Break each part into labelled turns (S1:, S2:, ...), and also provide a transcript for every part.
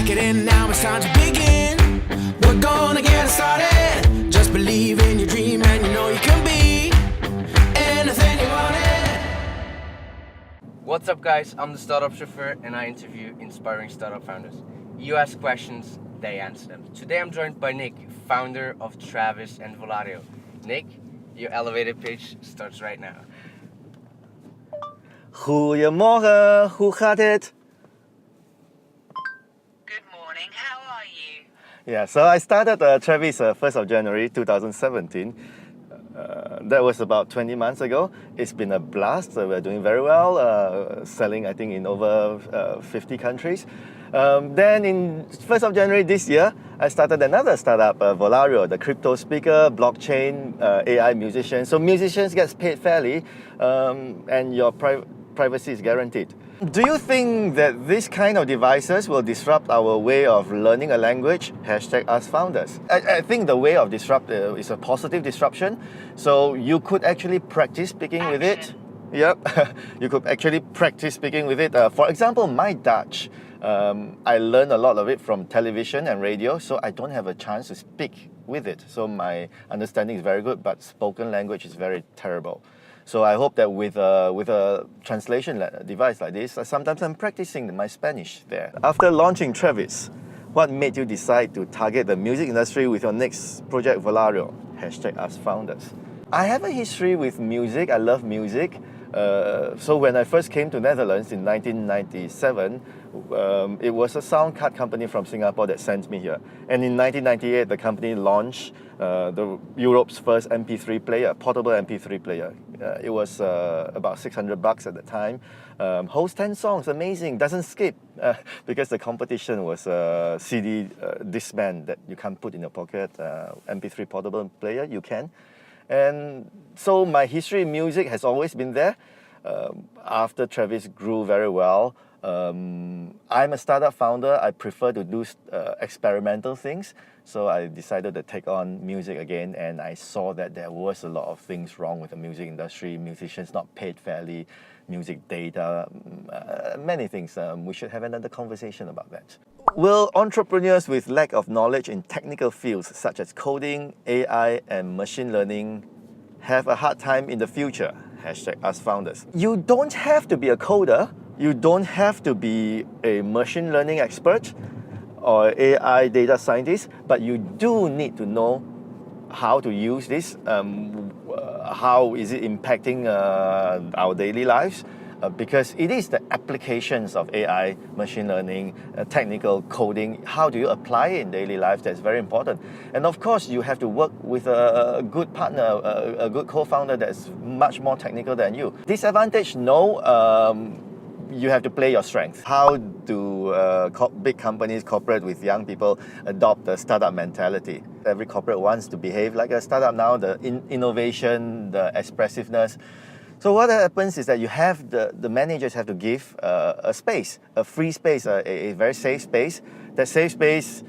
S1: Kick it in now, it's time to begin. We're gonna get it started. Just believe in your dream and you know you can be anything you want it.
S2: What's up guys, I'm the Startup Chauffeur and I interview inspiring startup founders. You ask questions, they answer them. Today I'm joined by Nick, founder of Travis and Volareo. Nick, your elevator pitch starts right now.
S3: Goedemorgen, hoe gaat het?
S4: Good morning, how are you?
S3: Yeah, so I started Travis 1st of January 2017. That was about 20 months ago. It's been a blast. We're doing very well, selling I think in over 50 countries. Then in 1st of January this year, I started another startup, Volareo, the crypto speaker, blockchain, AI musician. So musicians get paid fairly and your privacy is guaranteed. Do you think that this kind of devices will disrupt our way of learning a language? #AskFounders. I think the way of disrupt is a positive disruption. So you could actually practice speaking with it. Yep, you could actually practice speaking with it. For example, my Dutch, I learned a lot of it from television and radio, so I don't have a chance to speak with it. So my understanding is very good, but spoken language is very terrible. So I hope that with a translation device like this, sometimes I'm practicing my Spanish there. After launching Travis, what made you decide to target the music industry with your next project, Volareo? #AskFounders. I have a history with music. I love music. So when I first came to Netherlands in 1997, it was a sound card company from Singapore that sent me here. And in 1998, the company launched Europe's first MP3 player, portable MP3 player. It was about $600 at the time. Holds 10 songs, amazing, doesn't skip. Because the competition was a CD Discman that you can't put in your pocket. MP3 portable player, you can. And so my history in music has always been there. After Travis grew very well, I'm a startup founder. I prefer to do experimental things. So I decided to take on music again, and I saw that there was a lot of things wrong with the music industry, musicians not paid fairly, music data, many things. We should have another conversation about that. Will entrepreneurs with lack of knowledge in technical fields such as coding, AI, and machine learning have a hard time in the future? #AskFounders. You don't have to be a coder. You don't have to be a machine learning expert or AI data scientist, but you do need to know how to use this, how is it impacting our daily lives, because it is the applications of AI, machine learning, technical coding, how do you apply it in daily life, that's very important. And of course, you have to work with a good partner, a good co-founder that's much more technical than you. Disadvantage, no. You have to play your strengths. How do big companies, corporate with young people, adopt the startup mentality? Every corporate wants to behave like a startup now, the innovation, the expressiveness. So what happens is that you have the managers have to give a space, a free space, a very safe space. That safe space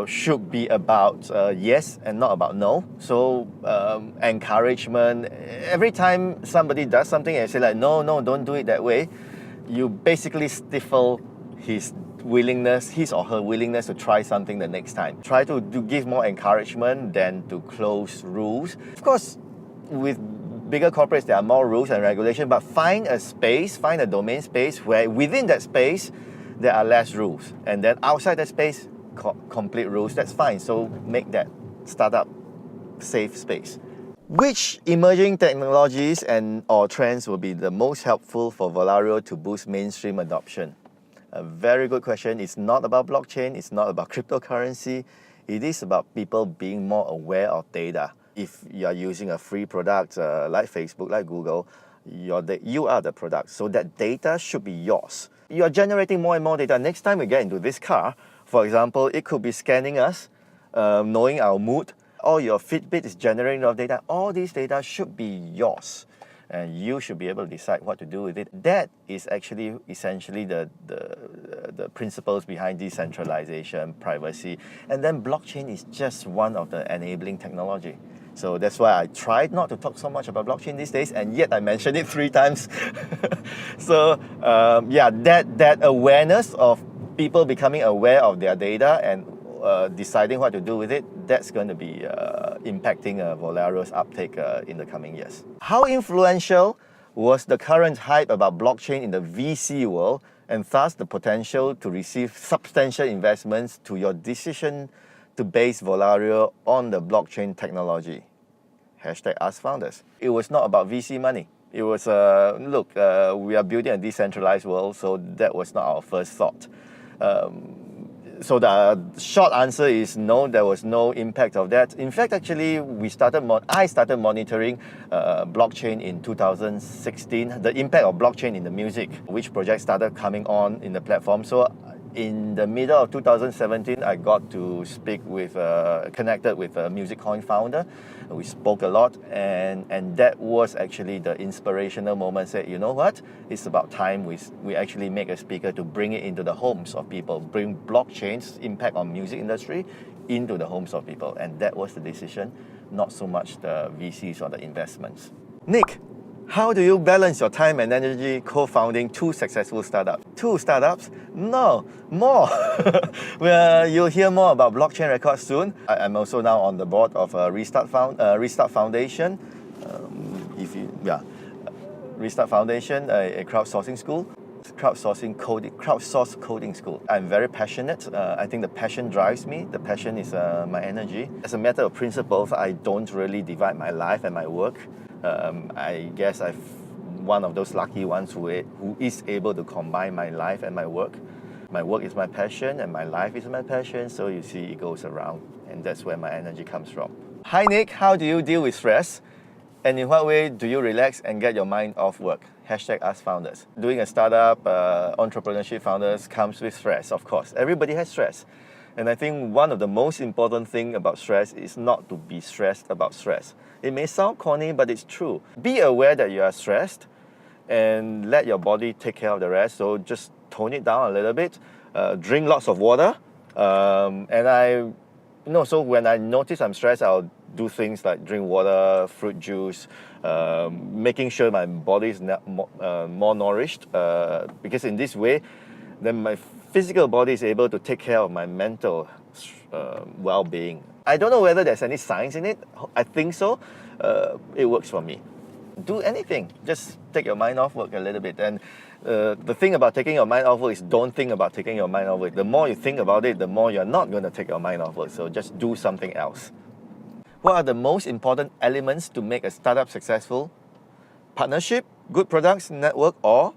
S3: should be about yes and not about no. So encouragement. Every time somebody does something and say like, no, don't do it that way, you basically stifle his or her willingness to try something the next time. Try to give more encouragement than to close rules. Of course, with bigger corporates, there are more rules and regulations, but find a space, find a domain space where within that space, there are less rules. And then outside that space, complete rules, that's fine. So make that startup safe space. Which emerging technologies or trends will be the most helpful for Volareo to boost mainstream adoption? A very good question. It's not about blockchain, it's not about cryptocurrency. It is about people being more aware of data. If you are using a free product like Facebook, like Google, you are the product. So that data should be yours. You are generating more and more data. Next time we get into this car, for example, it could be scanning us, knowing our mood, or your Fitbit is generating a lot of data. All these data should be yours, and you should be able to decide what to do with it. That is actually essentially the principles behind decentralization, privacy, and then blockchain is just one of the enabling technology. So that's why I tried not to talk so much about blockchain these days, and yet I mentioned it 3 times. So yeah, that awareness of people becoming aware of their data and deciding what to do with it, that's going to be impacting Volareo's uptake in the coming years. How influential was the current hype about blockchain in the VC world, and thus the potential to receive substantial investments to your decision to base Volareo on the blockchain technology? Hashtag askfounders. It was not about VC money. It was, look, we are building a decentralized world, so that was not our first thought. So the short answer is no, there was no impact of that. In fact, actually, I started monitoring blockchain in 2016, the impact of blockchain in the music, which projects started coming on in the platform. So in the middle of 2017, I got to connected with a Music Coin founder. We spoke a lot, and that was actually the inspirational moment. Said, you know what? It's about time we actually make a speaker to bring it into the homes of people, bring blockchain's impact on music industry into the homes of people. And that was the decision, not so much the VCs or the investments. Nick, how do you balance your time and energy co-founding two successful startups? Two startups? No, more. Well, you'll hear more about Blockchain Records soon. I'm also now on the board of Restart Foundation. Restart Foundation, a crowdsourcing school. Crowdsource coding school. I'm very passionate. I think the passion drives me. The passion is my energy. As a matter of principle, I don't really divide my life and my work. I guess I'm one of those lucky ones who is able to combine my life and my work. My work is my passion and my life is my passion, so you see it goes around, and that's where my energy comes from. Hi Nick, how do you deal with stress? And in what way do you relax and get your mind off work? Hashtag askfounders. Doing a startup, entrepreneurship founders comes with stress, of course. Everybody has stress. And I think one of the most important things about stress is not to be stressed about stress. It may sound corny, but it's true. Be aware that you are stressed and let your body take care of the rest. So just tone it down a little bit. Drink lots of water. So when I notice I'm stressed, I'll do things like drink water, fruit juice, making sure my body is more nourished. Because in this way, then my physical body is able to take care of my mental well-being. I don't know whether there's any science in it. I think so. It works for me. Do anything. Just take your mind off work a little bit. And the thing about taking your mind off work is don't think about taking your mind off work. The more you think about it, the more you're not going to take your mind off work. So just do something else. What are the most important elements to make a startup successful? Partnership, good products, network, or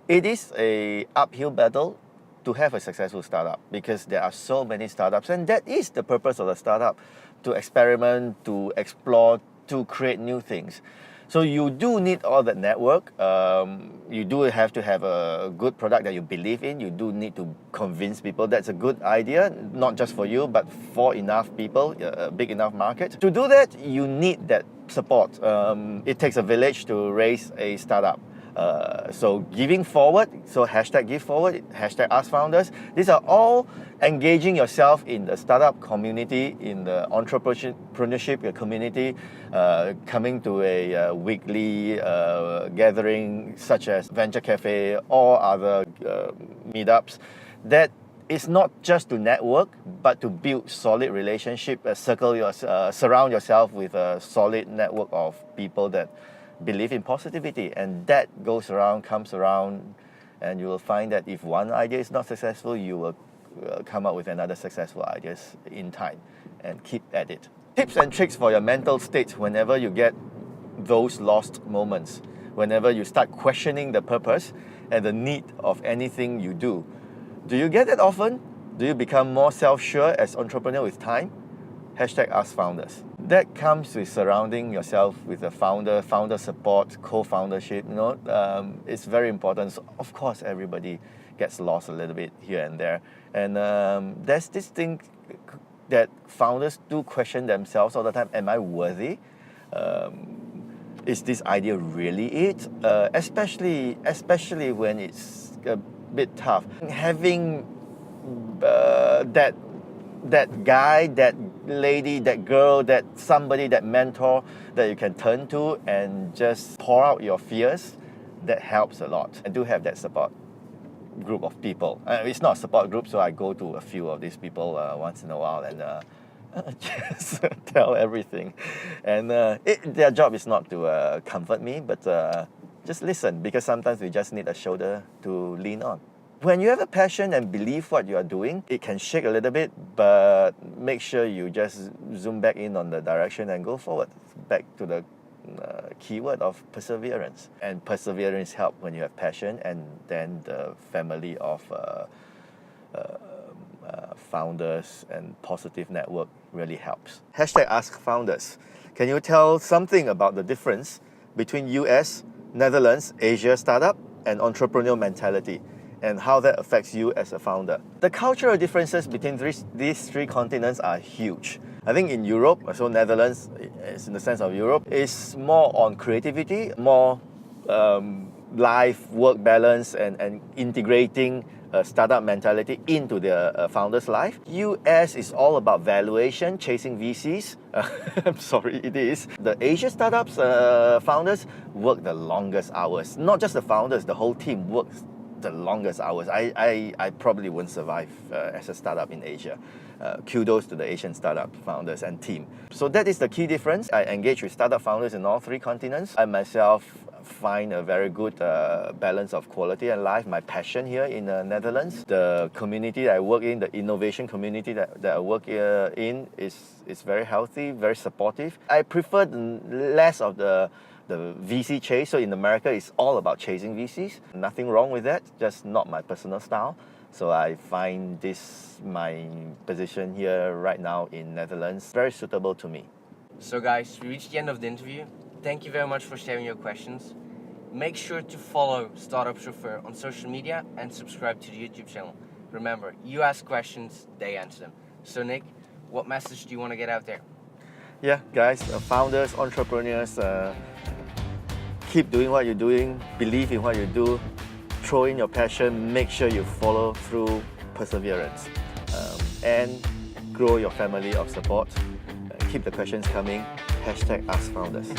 S3: it is an uphill battle to have a successful startup because there are so many startups, and that is the purpose of the startup, to experiment, to explore, to create new things. So you do need all that network. You do have to have a good product that you believe in. You do need to convince people that's a good idea, not just for you, but for enough people, a big enough market. To do that, you need that support. It takes a village to raise a startup. So giving forward, so hashtag give forward, hashtag askfounders, these are all engaging yourself in the startup community, in the entrepreneurship community, coming to a weekly gathering such as Venture Cafe or other meetups. That is not just to network, but to build solid relationship, surround yourself with a solid network of people that believe in positivity, and that goes around, comes around, and you will find that if one idea is not successful, you will come up with another successful ideas in time, and keep at it. Tips and tricks for your mental state whenever you get those lost moments, whenever you start questioning the purpose and the need of anything you do. Do you get that often? Do you become more self-sure as entrepreneur with time? Hashtag askfounders. That comes with surrounding yourself with a founder support, co-foundership. It's very important. So of course, everybody gets lost a little bit here and there. And there's this thing that founders do question themselves all the time. Am I worthy? Is this idea really it? Especially when it's a bit tough. Having that guy, that lady, that girl, that somebody, that mentor that you can turn to and just pour out your fears, that helps a lot. And do have that support. group of people. It's not a support group, so I go to a few of these people once in a while and just tell everything. And their job is not to comfort me, but just listen, because sometimes we just need a shoulder to lean on. When you have a passion and believe what you are doing, it can shake a little bit, but make sure you just zoom back in on the direction and go forward. Back to the keyword of perseverance. And perseverance helps when you have passion, and then the family of founders and positive network really helps. Hashtag askfounders. Can you tell something about the difference between US, Netherlands, Asia startup and entrepreneurial mentality, and how that affects you as a founder? The cultural differences between these three continents are huge. I think in Europe, so Netherlands is in the sense of Europe, is more on creativity, more life, work balance, and integrating a startup mentality into their founder's life. US is all about valuation, chasing VCs. I'm sorry, it is. The Asia startups founders work the longest hours. Not just the founders, the whole team works the longest hours. I probably wouldn't survive as a startup in Asia. Kudos to the Asian startup founders and team. So that is the key difference. I engage with startup founders in all three continents. I myself find a very good balance of quality and life. My passion here in the Netherlands, the community that I work in, the innovation community that I work in is very healthy, very supportive. I prefer less of the VC chase. So in America, it's all about chasing VCs. Nothing wrong with that, just not my personal style. So I find my position here right now in Netherlands very suitable to me.
S2: So guys, we reached the end of the interview. Thank you very much for sharing your questions. Make sure to follow Startup Chauffeur on social media and subscribe to the YouTube channel. Remember, you ask questions, they answer them. So Nick, what message do you want to get out there?
S3: Yeah, guys, founders, entrepreneurs, keep doing what you're doing, believe in what you do, throw in your passion, make sure you follow through perseverance, and grow your family of support. Keep the questions coming. Hashtag askfounders.